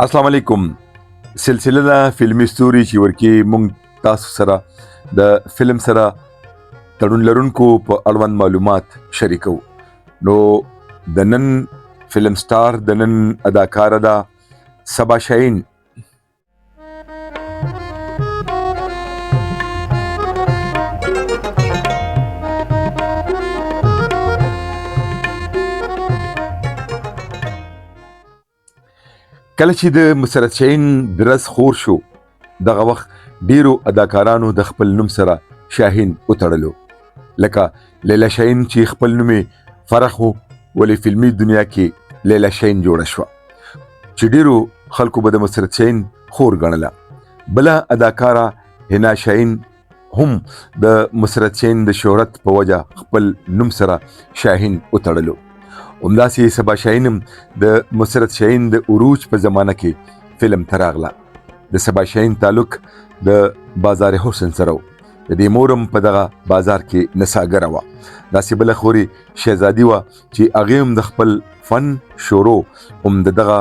السلام علیکم. سلسله ده فلمي ستوري چې ورکې مونږ تاسو سره د فلم سره تړون لرونکو په اړوند معلومات شریکو. نو د نن فلم سټار د نن اداکاره ده صبا شاهین. کله چې د مسرت شاهین درس خور شو دغه وخت ډیرو اداکارانو د خپل نوم سره شاهین وتړلو، لکه لیلا شاهین چې خپل نوم فرح وو، ولې فلمي دنیا کې لیلا شاهین جوړه شوه چې ډیرو خلکو به د مسرت شاهین خور ګڼله. بله اداکاره هنا شاهین هم د مسرت شاهین د شهرت په وجه خپل نوم سره شاهین وتړلو. همداسې صبا شاهین هم د مسرت شاهین د عروج په زمانه کې فلم ته راغله. د صبا شاهین تعلق د بازار حسن سره و. د دې مورم په دغه بازار کې نڅاګره وه. داسې بله خورې شهزادي وه چې هغې هم د خپل فن شروع هم د دغه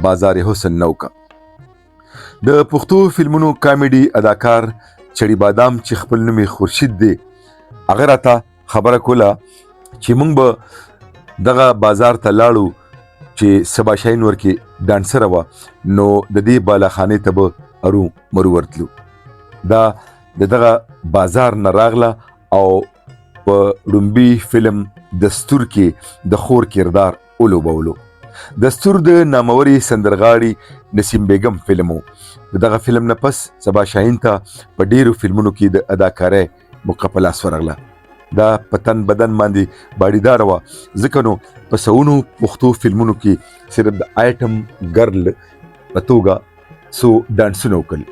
بازار حسن نه وکړه. د پښتو فلمونو کامیډي اداکار چړي بادام چې خپل نوم خورشید دی، هغه راته خبره کوله چې موږ به دغه بازار ته لاړو چې صبا شاهین ورکې ډانسره وه، نو د دې بالاخانې ته به ارو مرو ورتلو. دا د دغه بازار نه راغله او په ړومبي فلم دستور کې د خور کردار ولوبولو. دستور د ناموري سندرغاړي نسیم بیگم فلم و. د دغه فلم نه پس صبا شاهین ته په ډیرو فلمونو کې د اداکارۍ موقع په لاس ورغله. دا پتن بدن باندې باډیدار وه، ځکه نو په سونو پښتو فلمونو کې صرف د آیټم ګرل په توګه څو ډانسونه وکړل.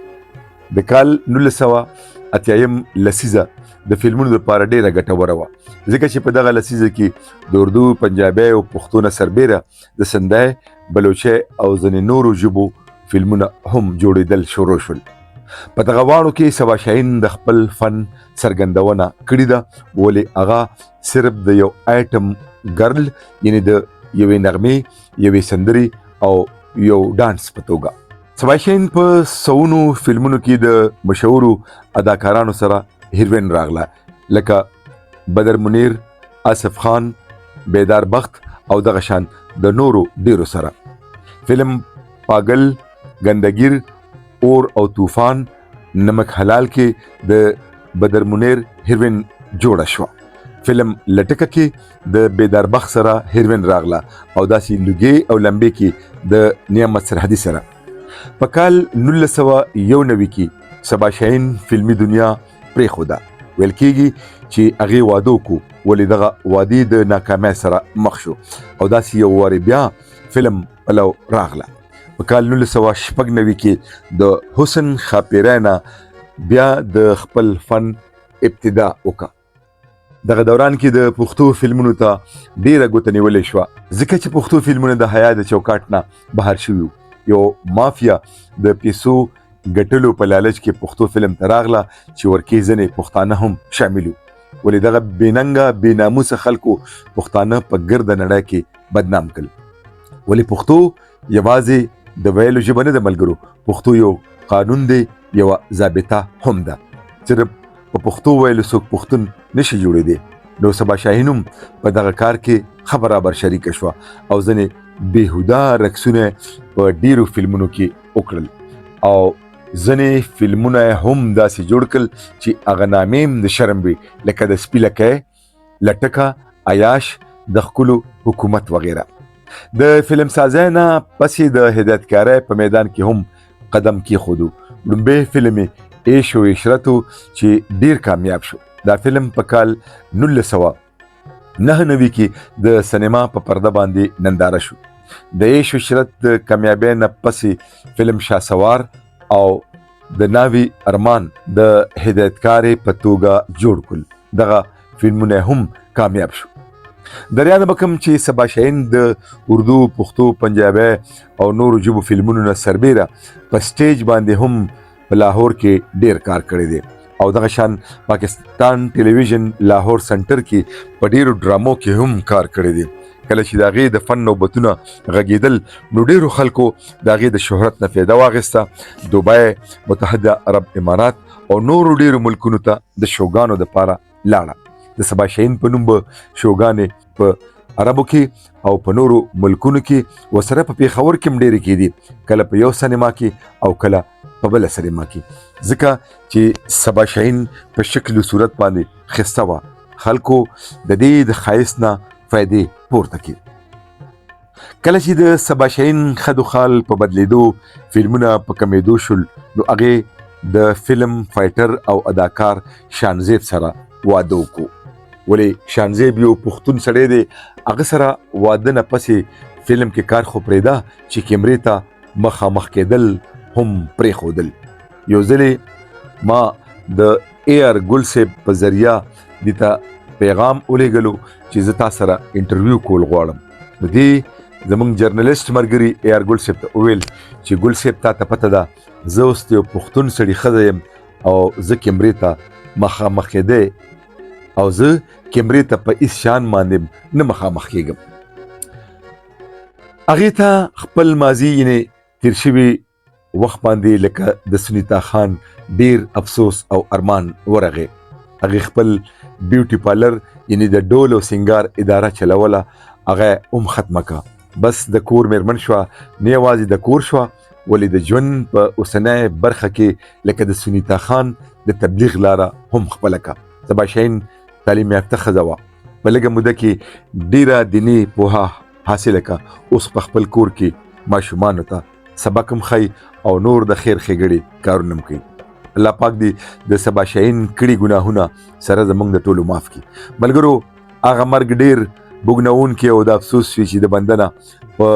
د کال 1980 لسیزه د فلمونو لپاره ډیره ګټوره وه، ځکه چې په دغه لسیزه کې د اردو، پنجابي او پښتو نه سربیره د سندای، بلوچي او ځینې نورو ژبو فلمونه هم جوړېدل شروع شول. په دغه واړو کې صبا شاهین د خپل فن څرګندونه کړې ده، ولې هغه صرف د یو آیټم ګرل یعنی د یوې نغمې، یوې سندرې او یو ډانس په توګه. صبا شاهین په سونو فلمونو کې د مشهورو اداکارانو سره هیروین راغله، لکه بدر منیر، آصف خان، بیدار بخت او دغه شان د نورو ډیرو سره. فلم پاگل، ګندګیر، اور او طوفان، نمک حلال کې د بدر منیر هیروین جوړه شوه. فلم لټکه کې د بیدار بخت سره هیروین راغله او داسې لوګي او لمبې کې د نعمت سرحدي سره. په کال 1991 کې صبا شاهین فلمي دنیا پرېښوده. ویل کېږي چې هغې واده وکړو، ولې دغه وادي د ناکامۍ سره مخ شو او داسې یو وارې بیا فلم پلو راغله. په کال 1996 کې د حسن خاپیری نه بیا د خپل فن ابتدا وکړه. دغه دوران کې د پښتو فلمونو ته ډیره ګوته نیولې شوه، ځکه چې پښتو فلمونه د حیا د چوکاټ نه بهر شوي وو. یو مافیا د پیسو ګټلو په لالچ کې پښتو فلم ته راغله چې ورکې ځینې پښتانه هم شامل وو، ولې دغه بېننګه بېناموسه خلکو پښتانه په ګرده نړۍ کې بدنام کړل. ولې پښتو یوازې د ویلو ژبه نه ده ملګرو، پښتو یو قانون دی، یوه ضابطه هم ده. صرف په پښتو ویلو څوک پښتون نشي جوړېدی. نو صبا شاهین هم په دغه کار کې ښه برابر شریکه شوه او ځینې بېهوده رقصونه په ډیرو فلمونو کې وکړل او ځینې فلمونه هم داسې جوړ کړل چې هغه نامې هم د شرم وي، لکه د سپي لکۍ، لټکه، عیاش، د ښکلو حکومت وغیره. د فلم سازۍ نه پسې د هدایتکارۍ په میدان کې هم قدم کېښودو. لومبی فلم عیش و عشرت چې ډیر کامیاب شو. دا فلم په کال 1999 کې د سینما په پرده باندې ننداره شو. د عیش و عشرت د کامیابۍ نه پسې فلم شاسوار او د ناوی ارمان د هدایتکارۍ په توګه جوړ کړل. دغه فلمونه هم کامیاب شو. دریا نه بکم چې صبا شاهین د اردو، پښتو، پنجابي او نورو ژبو فلمونو نه سربیره په سټیج باندې هم په لاهور کې ډیر کار کړی دی او دغه شان پاکستان ټلویزیون لاهور سنټر کې په ډیرو ډرامو کې هم کار کړی دی. کله چې د هغې د فن نوبتونه غږېدل نو ډېرو خلکو د هغې د شهرت نه فایده واخیسته. دوبی، متحده عرب امارات او نورو ډېرو ملکونو ته د شوګانو دپاره لاړه. د سبا شهین په نوم به شوګانې په عربو کې او په نورو ملکونو کې وسره په پېښور کې هم ډېرې کېدي، کله په یو سینما کې او کله په بله سینما کې، ځکه چې سبا شهین په شکل و صورت باندې ښایسته وه. خلکو د دې د ښایست نه فایدې پورته کړي. کله چې د سبا شهین خد و خال په بدلیدو فلمونه په کمیدو شول نو هغې د فلم فایټر او اداکار شانزیب سره واده وکړو. ولې شانزیب یو پښتون سړی دی، هغه سره واده نه پسې فلم کې کار خو پرېږده چې کیمرې ته مخامخ کېدل هم پرېښودل. یو ځلې ما د AR ګل صاحب په ذریعه دې ته پیغام ولیږلو چې زه تا سره انټرویو کول غواړم. نو دې زموږ جرنلیسټ ملګري AR ګل صاحب ته وویل چې ګل صاحب تا ته پته ده زه اوس یو پښتون سړي ښځه یم او زه کیمرې ته مخامخ کېدی او زه کیمرې ته په هیڅ شان باندې نه مخامخ کېږم. هغې ته خپل ماضي یعنې تیر شوي وخت باندې لکه د سنیتا خان ډیر افسوس او ارمان ورغې. هغې خپل بیوټي پارلر یعنې د ډول او سنگار اداره چلوله، هغه هم ختمه کړه. بس د کور میرمن شوه، نه یوازې د کور شوه ولې د ژوند په اوسنۍ برخه کې لکه د سنیتا خان د تبلیغ لاره هم خپله کړه. سبا شهین تعلیم یافته ښځه وه، په لږه موده کې ډیره دیني پوهه حاصله کړه. اوس په خپل کور کې ماشومانو ته سبق هم ښایي او نور د خیر ښېګړې کارونه هم کوي. الله پاک دې د سبا شهین کړي ګناهونه سره زموږ د ټولو معاف کړي. ملګرو، هغه مرګ ډیر بوږنوونکی او د افسوس وي چې د بنده نه په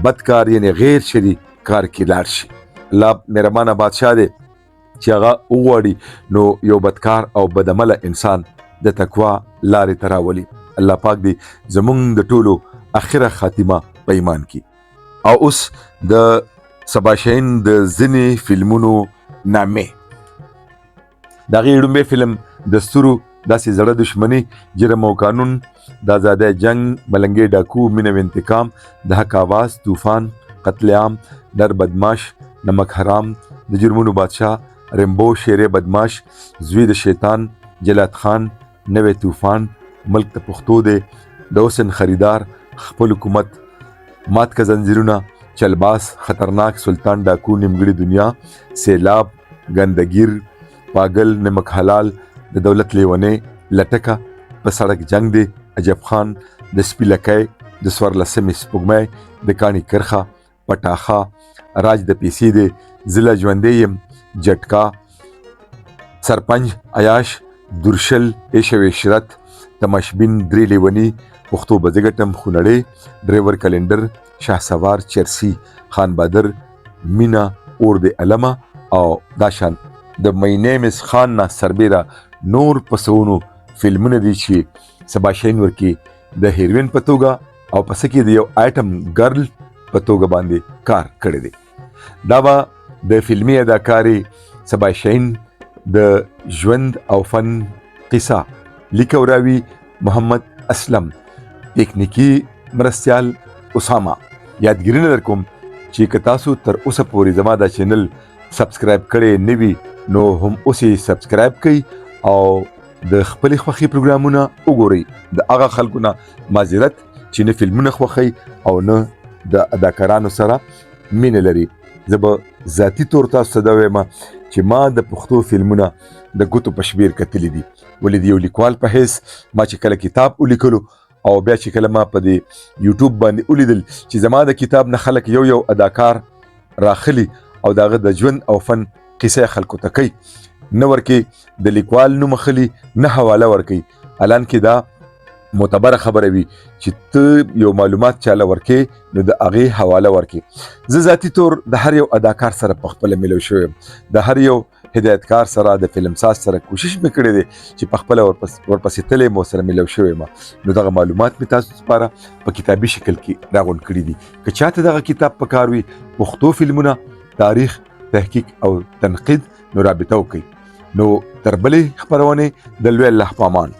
بد کار یعنې غیر شرعي کار کې لاړ شي. الله مهربانه بادشاه دی چې هغه وغواړي نو یو بدکار او بدعمله انسان د تقوا لارې ته راولي. الله پاک دې زموږ د ټولو اخره خاتمه په ایمان کړي. او اوس د سبا شهین د ځینې فلمونو نامې. د هغې لومړی فلم د ستورو داسې زړه دشمني، جرم او قانون، د آزادۍ جنگ، ملنګې ډاکو، مینه و انتقام، د حق آواز، طوفان، قتل عام، ډر بدماش، نمک حرام، د جرمونو بادشاه، رمبو، شیر بدماش، زوی د شیطان، جلات خان، نوی طوفان، ملک ته پښتو دی، د حسن خریدار، خپل حکومت، مات کا زنجیرونه، چلباس، خطرناک، سلطان ډاکو، نیمګړې دنیا، سیلاب، ګندګیر، پاگل، نمک حلال، د دولت لیونې، لټکه، په سړک جنگ دی، عجب خان، د سپي لکی، د څوارلسمې سپوږمۍ، د کاڼي کرښه، پټاخه، راج د پیسې دی، زله ژوندی یم، جټکا، سرپنج، عیاش، دورشل، عیش او عشرت، تماشبین، درې لیوني، پښتو به زه ګټم، خونړی، ډریور کلندر، شهسوار، چرسی، خان بادر، مینا، اور د علمه او داشان د مای نیم از خان نه سربیره نور پسونو فلمونه دي چې سبا شهین ورکې د هیروین په توګه او پس کې د یو آیټم ګرل په توګه باندې کار کړی دی. دا به د فلمي اداکاري سبا شهین د ژوند او فن قصه لیکو راوي محمد اسلم، تکنیکی مرستیال اسامه. یادګیرونه در کوم چې که تاسو تر اوسه پورې زما دا چینل سبسکرایب کړی نه وي نو هم اوس یې سبسکرایب کړئ او د خپلې خوښې پروګرامونه وګورئ. د هغه خلکو نه معذرت چې نه فلمونه خوښوي او نه د اداکارانو سره مینه لري. زه به ذاتي طور تاسو ته دا وایم چې ما د پښتو فلمونه د ګوتو په شمېر کتلي دي، ولې د یو لیکوال په حیث ما چې کله کتاب ولیکلو او بیا چې کله ما په دې یوټیوب باندې ولیدل چې زما د کتاب نه خلک یو اداکار راخلي او داغه د ژوند او فن قصه خلکو ته کوي، نه ورکې د لیکوال نوم خلی، نه حواله ورکې. الان کې دا معتبره خبره وي چې ته یو معلومات چاله ورکې نو د هغې حواله ورکې. زه ذاتي طور د هر یو اداکار سره په خپله میلو شوی یم، د هر یو هدایتکار سره، د فلم ساز سره کوشش مې کړی دی چې په خپله ورپسې تللی م سره میلو شوی یم. نو دغه معلومات مې تاسو لپاره په کتابي شکل کې راغونډ کړي دي. که چاته دغه کتاب پکار وي، پښتو فلمونه، تاریخ، تحقیق او تنقید، نو رابطه وکړئ. نو تر بلې خپرونې د لوی الله په امان.